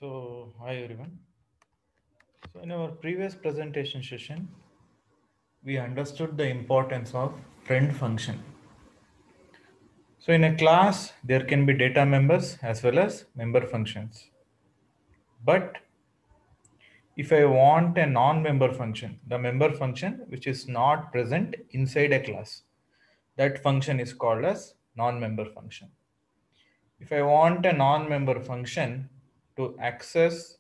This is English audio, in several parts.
So, hi everyone. So, in our previous presentation session, we understood the importance of friend function. So, in a class, there can be data members as well as member functions. But if I want a non-member function, the member function which is not present inside a class, that function is called as non-member function. If I want a non-member function to access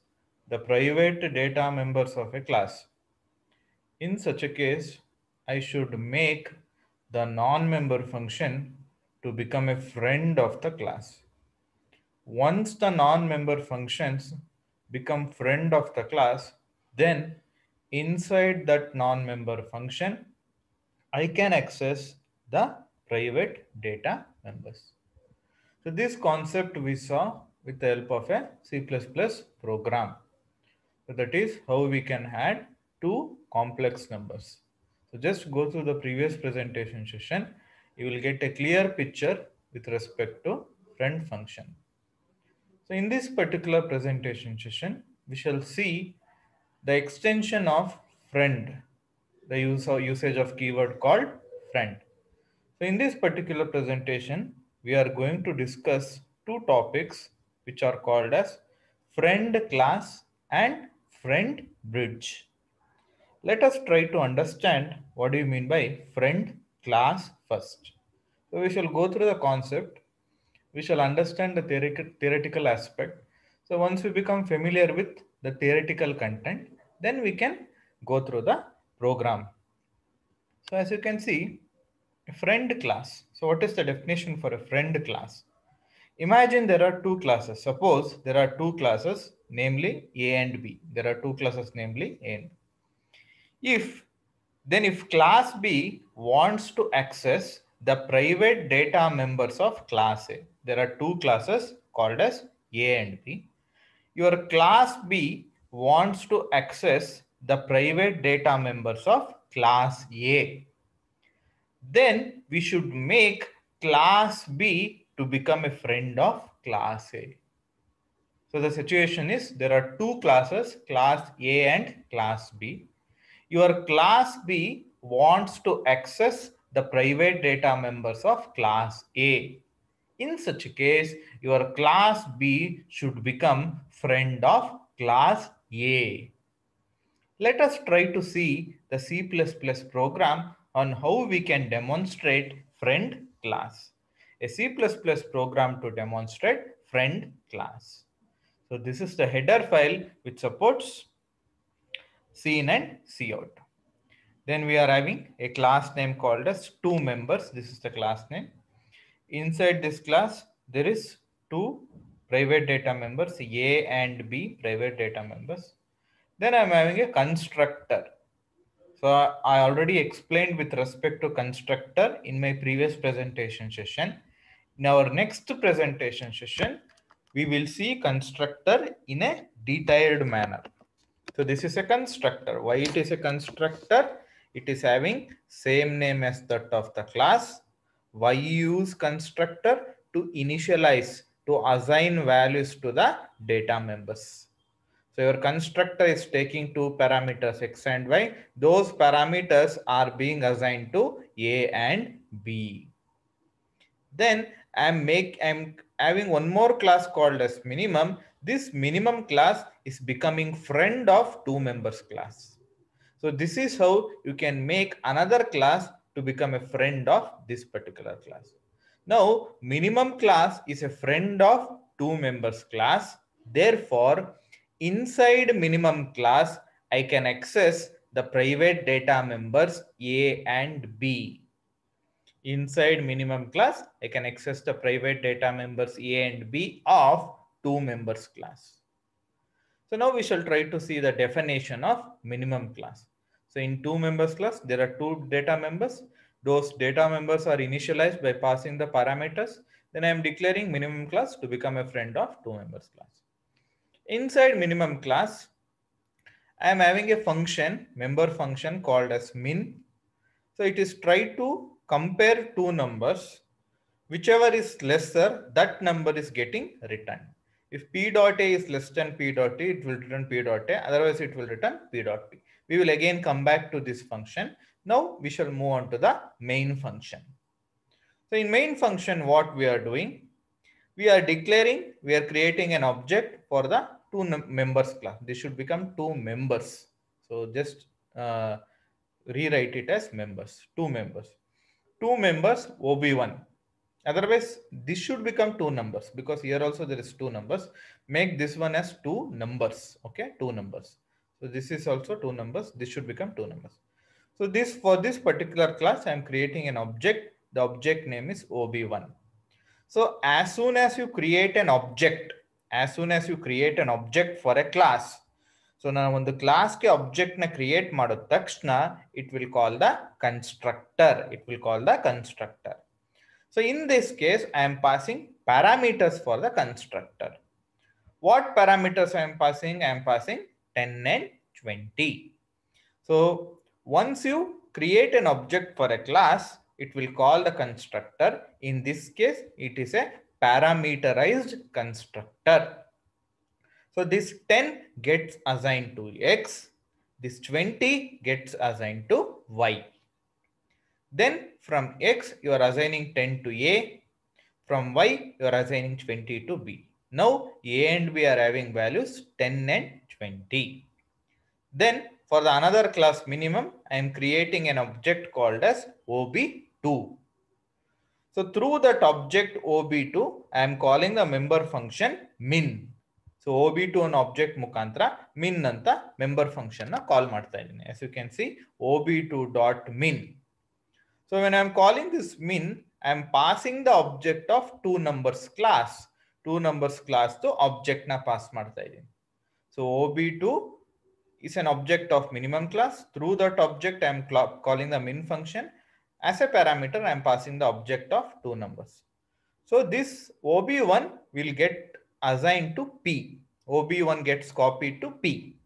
the private data members of a class, in such a case, I should make the non-member function to become a friend of the class. Once the non-member functions become friend of the class, then inside that non-member function, I can access the private data members. So this concept we saw with the help of a C++ program. So that is how we can add two complex numbers. So just go through the previous presentation session. You will get a clear picture with respect to friend function. So in this particular presentation session, we shall see the extension of friend, the usage of keyword called friend. So in this particular presentation, we are going to discuss two topics which are called as friend class and friend bridge. Let us try to understand what do you mean by friend class first. So we shall go through the concept. We shall understand the theoretical aspect. So once we become familiar with the theoretical content, then we can go through the program. So as you can see, a friend class. So what is the definition for a friend class? Imagine there are two classes. Suppose there are two classes, namely A and B. There are two classes, namely A and B. If class B wants to access the private data members of class A, there are two classes called as A and B. Your class B wants to access the private data members of class A. Then we should make class B to become a friend of class A. So the situation is there are two classes, class A and class B. Your class B wants to access the private data members of class A. In such a case, your class B should become friend of class A. Let us try to see the C++ program on how we can demonstrate friend class. A C++ program to demonstrate friend class. So this is the header file which supports scene and cout. Then we are having a class name called as two members. This is the class name. Inside this class, there is two private data members, A and B private data members. Then I'm having a constructor. So I already explained with respect to constructor in my previous presentation session. In our next presentation session, we will see constructor in a detailed manner. So this is a constructor. Why it is a constructor? It is having same name as that of the class. Why use constructor? To initialize, to assign values to the data members. So your constructor is taking two parameters x and y. Those parameters are being assigned to A and B. Then I'm having one more class called as minimum. This minimum class is becoming friend of two members class. So this is how you can make another class to become a friend of this particular class. Now minimum class is a friend of two members class. Therefore, inside minimum class, I can access the private data members A and B. Inside minimum class, I can access the private data members A and B of two members class. So now we shall try to see the definition of minimum class. So in two members class, there are two data members. Those data members are initialized by passing the parameters. Then I am declaring minimum class to become a friend of two members class. Inside minimum class, I am having a function, member function called as min. So it is try to compare two numbers. Whichever is lesser, that number is getting returned. If P dot A is less than P dot A, it will return P dot A. Otherwise, it will return P dot P. We will again come back to this function. Now we shall move on to the main function. So in main function, what we are doing, we are creating an object for the two members class. This should become two members. So just rewrite it as members, two members. Two members OB1. Otherwise, this should become two numbers because here also there is two numbers. Make this one as two numbers. Okay, two numbers. So this is also two numbers. This should become two numbers. So this for this particular class, I am creating an object. The object name is OB1. So as soon as you create an object, for a class, so now when the class ke object na create madod takshna, it will call the constructor. So in this case, I am passing parameters for the constructor. What parameters I am passing? I am passing 10 and 20. So once you create an object for a class, it will call the constructor. In this case, it is a parameterized constructor. So this 10 gets assigned to X. This 20 gets assigned to Y. Then from X, you are assigning 10 to A. From Y, you are assigning 20 to B. Now A and B are having values 10 and 20. Then for the another class minimum, I am creating an object called as OB2. So through that object OB2, I am calling the member function min. So OB2 an object mukantra min anta member function na call ಮಾಡ್ತಾ ಇದ್ದೀನಿ. As you can see, OB2 dot min. So when I am calling this min, I am passing the object of two numbers class. Two numbers class to object na pass ಮಾಡ್ತಾ ಇದ್ದೀನಿ. So OB2 is an object of minimum class. Through that object, I am calling the min function. As a parameter, I am passing the object of two numbers. So this OB1 will get assigned to P. OB1 gets copied to P.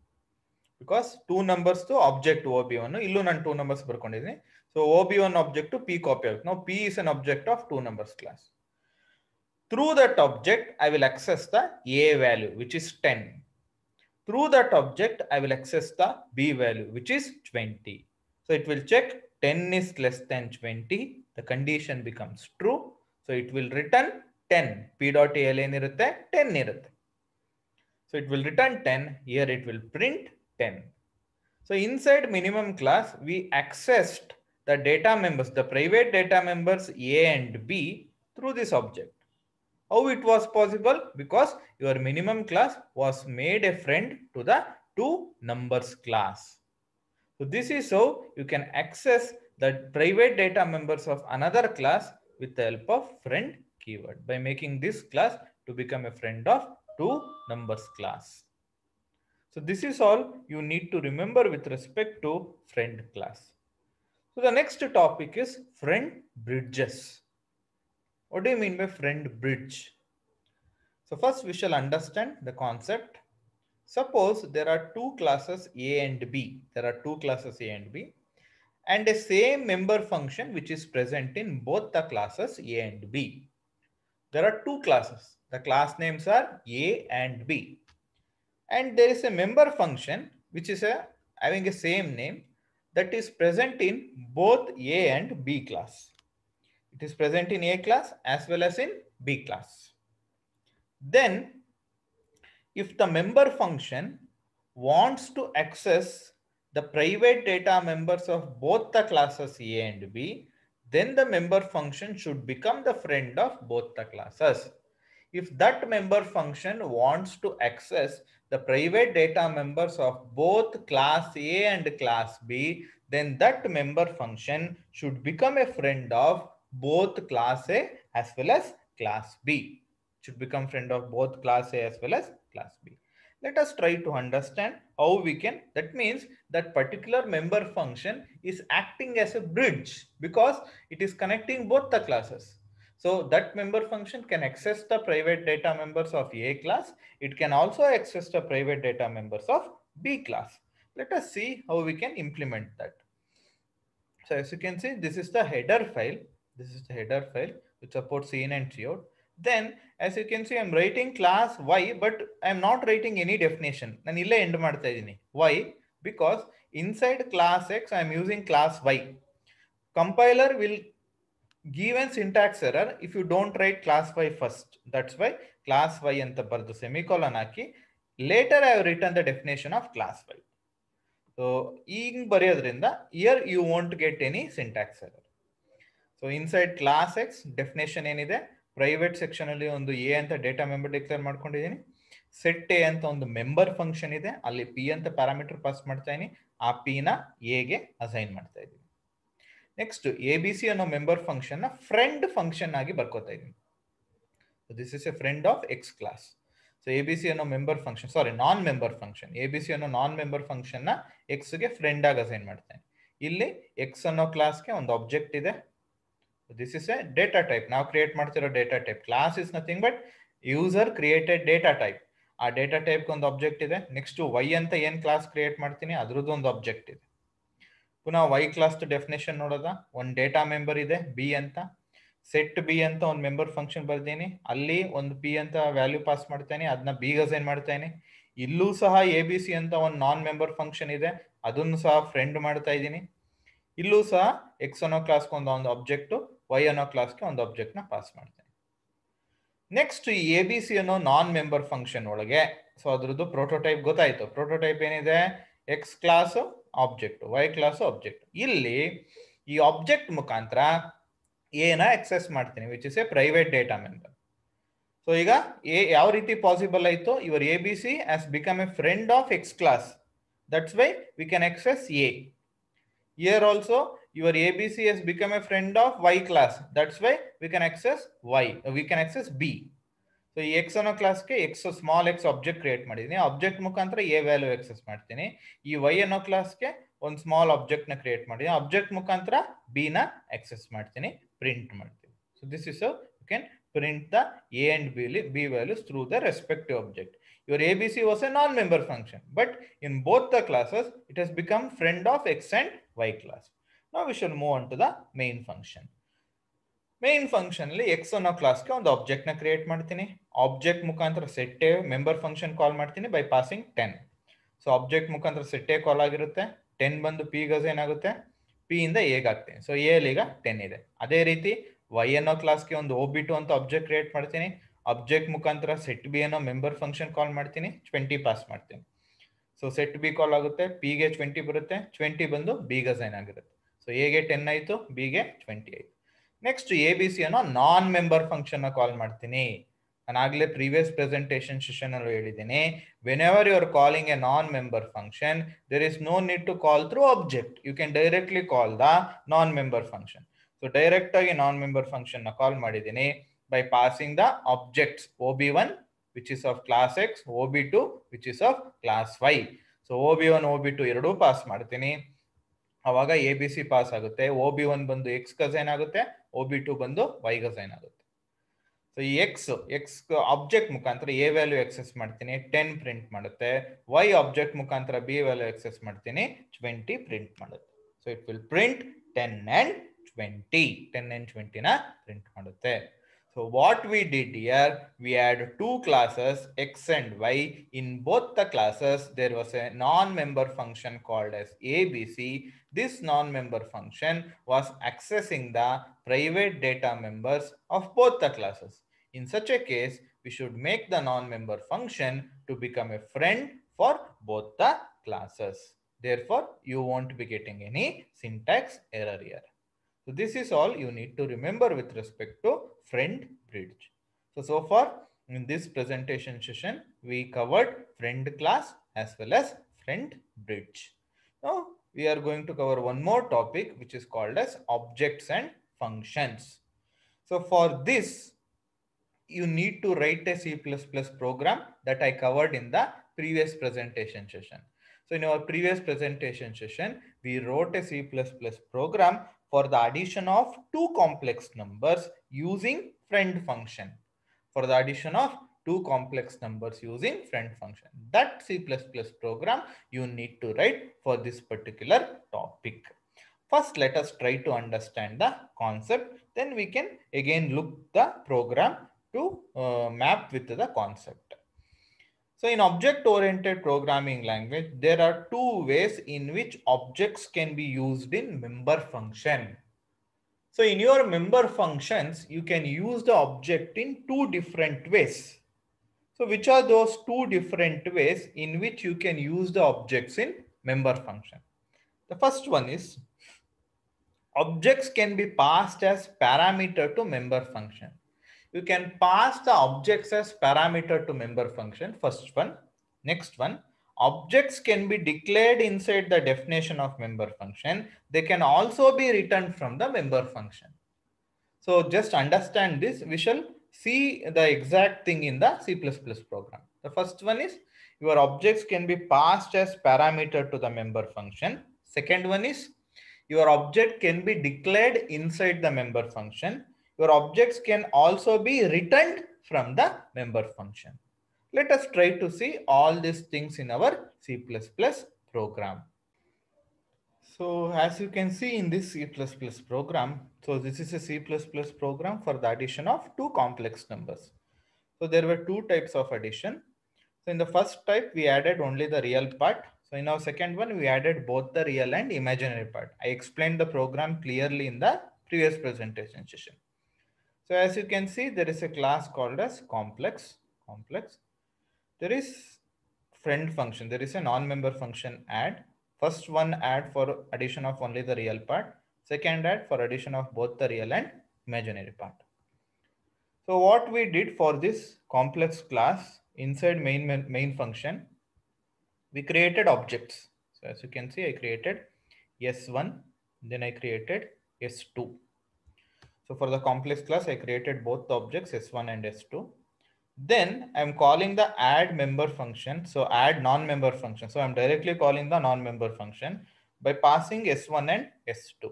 Because two numbers to object OB1. Illu nan two numbers barkondidini. So OB1 object to P copy. Now P is an object of two numbers class. Through that object, I will access the A value, which is 10. Through that object, I will access the B value, which is 20. So it will check 10 is less than 20. The condition becomes true. So it will return 10. P dot AL irutte 10 irutte. So it will return 10. Here it will print 10. So inside minimum class, we accessed the data members, the private data members A and B through this object. How it was possible? Because your minimum class was made a friend to the two numbers class. So this is how you can access the private data members of another class with the help of friend keyword by making this class to become a friend of two numbers class. So this is all you need to remember with respect to friend class. So the next topic is friend bridges. What do you mean by friend bridge? So first we shall understand the concept. Suppose there are two classes A and B. And a same member function which is present in both the classes A and B. There are two classes. The class names are A and B. And there is a member function which is having a same name that is present in both A and B class. It is present in A class as well as in B class. Then if the member function wants to access the private data members of both the classes A and B, then the member function should become the friend of both the classes. If that member function wants to access the private data members of both class A and class B, then that member function should become a friend of both class A as well as class B. Should become friend of both class A as well as class B. Let us try to understand how we can. That means that particular member function is acting as a bridge because it is connecting both the classes. So that member function can access the private data members of A class. It can also access the private data members of B class. Let us see how we can implement that. So as you can see, this is the header file. Which supports in and cout. Then as you can see, I'm writing class y, but I'm not writing any definition. ನಾನು ಇಲ್ಲೇ end ಮಾಡ್ತಾ ಇದ್ದೀನಿ. Why? Because inside class x I'm using class y. Compiler will give an syntax error if you don't write class y first. That's why class y ಅಂತ ಬರೆದು semicolon hockey later I have written the definition of class y. So ಈಗ ಬರೆಯೋದ್ರಿಂದ here you won't get any syntax error. So inside class x definition ಏನಿದೆ, private section ಅಲ್ಲಿ ಒಂದು A ಅಂತ data member declare ಮಾಡ್ಕೊಂಡಿದ್ದೀನಿ. Set A ಅಂತ ಒಂದು member function ಇದೆ, ಅಲ್ಲಿ ಪಿ ಅಂತ ಪ್ಯಾರಾಮೀಟರ್ ಪಾಸ್ ಮಾಡ್ತಾ ಇದೀನಿ, ಆ ಪಿ ನ ಎ ಗೆ ಅಸೈನ್ ಮಾಡ್ತಾ ಇದ್ದೀನಿ. ನೆಕ್ಸ್ಟ್ ಎ ಬಿ ಸಿ ಅನ್ನೋ ಮೆಂಬರ್ ಫಂಕ್ಷನ್ ನ ಫ್ರೆಂಡ್ ಫಂಕ್ಷನ್ ಆಗಿ ಬರ್ಕೋತಾ ಇದ್ದೀನಿ. This is a friend of X class. So A B C ಅನ್ನೋ member function, sorry non member function, A B C ಅನ್ನೋ ನಾನ್ ಮೆಂಬರ್ ಫಂಕ್ಷನ್ ನ X ಗೆ friend ಆಗಿ ಅಸೈನ್ ಮಾಡ್ತೇನೆ. ಇಲ್ಲಿ ಎಕ್ಸ್ ಅನ್ನೋ ಕ್ಲಾಸ್ಗೆ ಒಂದು ಆಬ್ಜೆಕ್ಟ್ ಇದೆ. This is a data type. Now create ಮಾಡ್ತಿರೋ data type. Class is nothing but user created data type. ಆ ಡೇಟಾ ಟೈಪ್ ಒಂದು ಆಬ್ಜೆಕ್ಟ್ ಇದೆ. ನೆಕ್ಸ್ಟ್ y ಅಂತ ಏನ್ ಕ್ಲಾಸ್ ಕ್ರಿಯೇಟ್ ಮಾಡ್ತೀನಿ ಅದ್ರದ್ದು ಒಂದು ಆಬ್ಜೆಕ್ಟ್ ಇದೆ. ಪುನಃ y ಕ್ಲಾಸ್ ಡೆಫಿನೇಷನ್ ನೋಡೋದ, ಒಂದು ಡೇಟಾ ಮೆಂಬರ್ ಇದೆ b ಅಂತ, ಸೆಟ್ b ಅಂತ ಒಂದು ಮೆಂಬರ್ ಫಂಕ್ಷನ್ ಬರ್ತೀನಿ, ಅಲ್ಲಿ ಒಂದು p ಅಂತ ವ್ಯಾಲ್ಯೂ ಪಾಸ್ ಮಾಡ್ತೇನೆ, ಅದನ್ನ b ಗೆ ಅಸೈನ್ ಮಾಡ್ತೇನೆ. ಇಲ್ಲೂ ಸಹ ಎ ಬಿ ಸಿ ಅಂತ ಒಂದು ನಾನ್ ಮೆಂಬರ್ ಫಂಕ್ಷನ್ ಇದೆ, ಅದನ್ನು ಸಹ ಫ್ರೆಂಡ್ ಮಾಡ್ತಾ ಇದ್ದೀನಿ. ಇಲ್ಲೂ ಸಹ ಎಕ್ಸ್ ಅನ್ನೋ ಕ್ಲಾಸ್ಗೆ ಒಂದು ಆಬ್ಜೆಕ್ಟ್, ವೈ ಅನ್ನೋ ಕ್ಲಾಸ್ಗೆ ಒಂದು ಆಬ್ಜೆಕ್ಟ್ ನ ಪಾಸ್ ಮಾಡ್ತೇನೆ. ನೆಕ್ಸ್ಟ್ ಈ ಎ ಬಿ ಸಿ ಅನ್ನೋ ನಾನ್ ಮೆಂಬರ್ ಫಂಕ್ಷನ್ ಒಳಗೆ, ಸೊ ಅದ್ರದ್ದು ಪ್ರೋಟೋಟೈಪ್ ಗೊತ್ತಾಯ್ತು. ಪ್ರೋಟೋಟೈಪ್ ಏನಿದೆ, X class object, Y class object. ಇಲ್ಲಿ ಈ ಆಬ್ಜೆಕ್ಟ್ ಮುಖಾಂತರ ಎನ ಎಕ್ಸೆಸ್ ಮಾಡ್ತೀನಿ, which is a private data member. So ಈಗ ಎ ಯಾವ ರೀತಿ ಪಾಸಿಬಲ್ ಆಯ್ತು, your A B C has become a friend of X class, that's why we can access A. Here also your ABC has become a friend of Y class. That's why we can access Y. We can access B. So ಈ X ಅನ್ನೋ ಕ್ಲಾಸ್ಗೆ X small x object create ಮಾಡಿದ್ದೀನಿ. Object ಮುಖಾಂತರ A value excess ಮಾಡ್ತೀನಿ. ಈ Y ಅನ್ನೋ ಕ್ಲಾಸ್ಗೆ ಒಂದು ಸ್ಮಾಲ್ ಆಬ್ಜೆಕ್ಟ್ ನ ಕ್ರಿಯೇಟ್ ಮಾಡಿದ್ದೀನಿ. ಆಬ್ಜೆಕ್ಟ್ ಮುಖಾಂತರ B ನ ಎಕ್ಸೆಸ್ ಮಾಡ್ತೀನಿ, ಪ್ರಿಂಟ್ ಮಾಡ್ತೀನಿ. So this is how you can print the A and B values through the respective object. Your ABC was a non-member function, but in both the classes, it has become friend of X and Y class. Now we shall move on to the main function. Main function ಅಲ್ಲಿ X ಅನ್ನೋ ಕ್ಲಾಸ್ಗೆ ಒಂದು object ನ create ಮಾಡ್ತೀನಿ. Object ಮುಖಾಂತರ set A member function call ಮಾಡ್ತೀನಿ by passing 10. So object ಮುಖಾಂತರ set A ಕಾಲ್ ಆಗಿರುತ್ತೆ, 10 ಬಂದು ಪಿ ಗೆ ಏನಾಗುತ್ತೆ, ಪಿ ಇಂದ ಎಗೆ ಆಗ್ತೀನಿ. ಸೊ ಎ ಅಲ್ಲಿ ಈಗ 10 ಇದೆ. ಅದೇ ರೀತಿ ವೈ ಅನ್ನೋ ಕ್ಲಾಸ್ಗೆ ಒಂದು OB2 ಅಂತ ಆಬ್ಜೆಕ್ಟ್ ಕ್ರಿಯೇಟ್ ಮಾಡ್ತೀನಿ. ಆಬ್ಜೆಕ್ಟ್ ಮುಖಾಂತರ ಸೆಟ್ ಬಿ ಅನ್ನೋ ಮೆಂಬರ್ ಫಂಕ್ಷನ್ ಕಾಲ್ ಮಾಡ್ತೀನಿ, 20 ಪಾಸ್ ಮಾಡ್ತೀನಿ. ಸೊ ಸೆಟ್ ಬಿ ಕಾಲ್ ಆಗುತ್ತೆ, ಪಿ ಗೆ 20 ಬರುತ್ತೆ, 20 ಬಂದು ಬಿ ಗೆ ಅಸೈನ್ ಆಗಿರುತ್ತೆ. ಸೊ ಎ ಗೆ 10 ಆಯ್ತು, ಬಿ ಗೆ 20 ಆಯ್ತು. ನೆಕ್ಸ್ಟ್ ಎ ಬಿ ಸಿ ಅನ್ನೋ ನಾನ್ ಮೆಂಬರ್ ಫಂಕ್ಷನ್ ನ ಕಾಲ್ ಮಾಡ್ತೀನಿ. ನಾನು ಆಗ್ಲೇ ಪ್ರೀವಿಯಸ್ ಪ್ರೆಸೆಂಟೇಷನ್ ಸೆಷನ್ ಅಲ್ಲಿ ಹೇಳಿದ್ದೀನಿ, whenever you are calling a non member function, there is no need to call through object, you can directly call the non member function. So direct ಆಗಿ non member function ನ ಕಾಲ್ ಮಾಡಿದ್ದೀನಿ by passing the objects OB1 which is of class X, OB2 which is of class Y. So OB1 OB2 ಎರಡೂ pass ಮಾಡ್ತೀನಿ, ಅವಾಗ ABC pass ಆಗುತ್ತೆ. OB1 ಬಂದು X ಗೆ assign ಆಗುತ್ತೆ, OB2 ಬಂದು Y ಗೆ ಅಸೈನ್ ಆಗುತ್ತೆ. ಸೊ ಈ ಎಕ್ಸ್ ಆಬ್ಜೆಕ್ಟ್ ಮುಖಾಂತರ ಎ ವ್ಯಾಲ್ಯೂ ಎಕ್ಸೆಸ್ ಮಾಡ್ತೀನಿ, 10 ಪ್ರಿಂಟ್ ಮಾಡುತ್ತೆ. Y ಆಬ್ಜೆಕ್ಟ್ ಮುಖಾಂತರ ಬಿ ವ್ಯಾಲ್ಯೂ ಎಕ್ಸೆಸ್ ಮಾಡ್ತೀನಿ, 20 ಪ್ರಿಂಟ್ ಮಾಡುತ್ತೆ. So it will print 10 and 20, 10 and 20 ನ ಪ್ರಿಂಟ್ ಮಾಡುತ್ತೆ. So what we did here, we had two classes X and Y. In both the classes, there was a non-member function called as ABC. This non-member function was accessing the private data members of both the classes. In such a case, we should make the non-member function to become a friend for both the classes. Therefore, you won't be getting any syntax error here. So this is all you need to remember with respect to friend bridge. So far in this presentation session, we covered friend class as well as friend bridge. Now we are going to cover one more topic which is called as objects and functions. So for this, you need to write a C++ program that I covered in the previous presentation session. So in our previous presentation session, we wrote a C++ program for the addition of two complex numbers using friend function. For the addition of two complex numbers using friend function. That C++ program you need to write for this particular topic. First, let us try to understand the concept. Then we can again look the program to map with the concept. So in object-oriented programming language, there are two ways in which objects can be used in member function. So in your member functions, you can use the object in two different ways. So which are those two different ways in which you can use the objects in member function? The first one is objects can be passed as parameter to member function. You can pass the objects as parameter to member function. First one. Next one, objects can be declared inside the definition of member function. They can also be returned from the member function. So just understand this. We shall see the exact thing in the C++ program. The first one is your objects can be passed as parameter to the member function. Second one is your object can be declared inside the member function. Your objects can also be returned from the member function. Let us try to see all these things in our C++ program. So as you can see in this C++ program, so this is a C++ program for the addition of two complex numbers. So there were two types of addition. So in the first type, we added only the real part. So in our second one, we added both the real and imaginary part. I explained the program clearly in the previous presentation session. So as you can see, there is a class called as complex. There is friend function. There is a non-member function add. First one add for addition of only the real part. Second add for addition of both the real and imaginary part. So what we did for this complex class inside main function, we created objects. So as you can see, I created S1, then I created S2. So for the complex class, I created both the objects S1 and S2. Then I'm calling the add member function. So add non-member function. So I'm directly calling the non-member function by passing S1 and S2.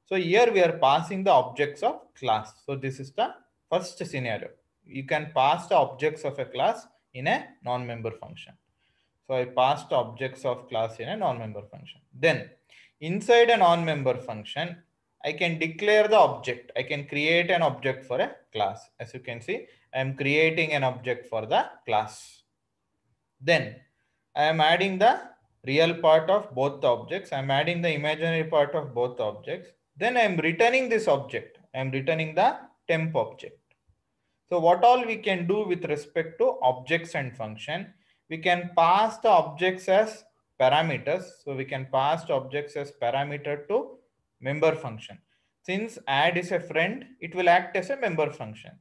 So here we are passing the objects of class. So this is the first scenario. You can pass the objects of a class in a non-member function. So I passed the objects of class in a non-member function. Then inside a non-member function, I can declare the object. I can create an object for a class. As you can see, I am creating an object for the class. Then I am adding the real part of both the objects. I am adding the imaginary part of both the objects. Then I am returning this object. I am returning the temp object. So what all we can do with respect to objects and function, we can pass the objects as parameters. So we can pass the objects as parameter to member function. Since add is a friend, it will act as a member function.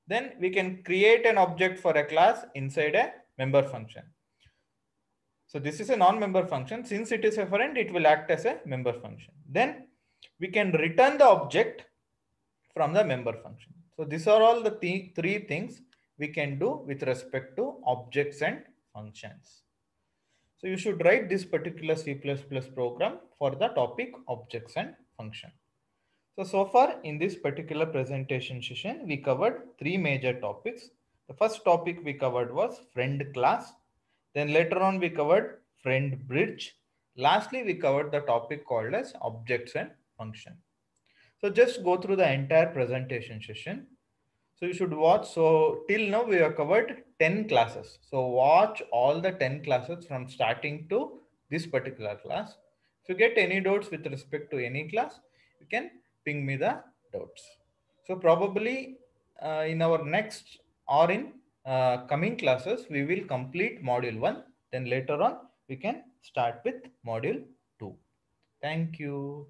Then we can create an object for a class inside a member function. So this is a non-member function. Since it is a friend, it will act as a member function. Then we can return the object from the member function. So these are all the three things we can do with respect to objects and functions. So you should write this particular C++ program for the topic objects and function. So far in this particular presentation session, we covered three major topics. The first topic we covered was friend class. Then later on we covered friend bridge. Lastly, we covered the topic called as objects and function. So just go through the entire presentation session. So you should watch. So till now we have covered 10 classes. So watch all the 10 classes from starting to this particular class. If you get any doubts with respect to any class, you can ping me the doubts. So probably in our next or in coming classes, we will complete module 1. Then later on, we can start with module 2. Thank you.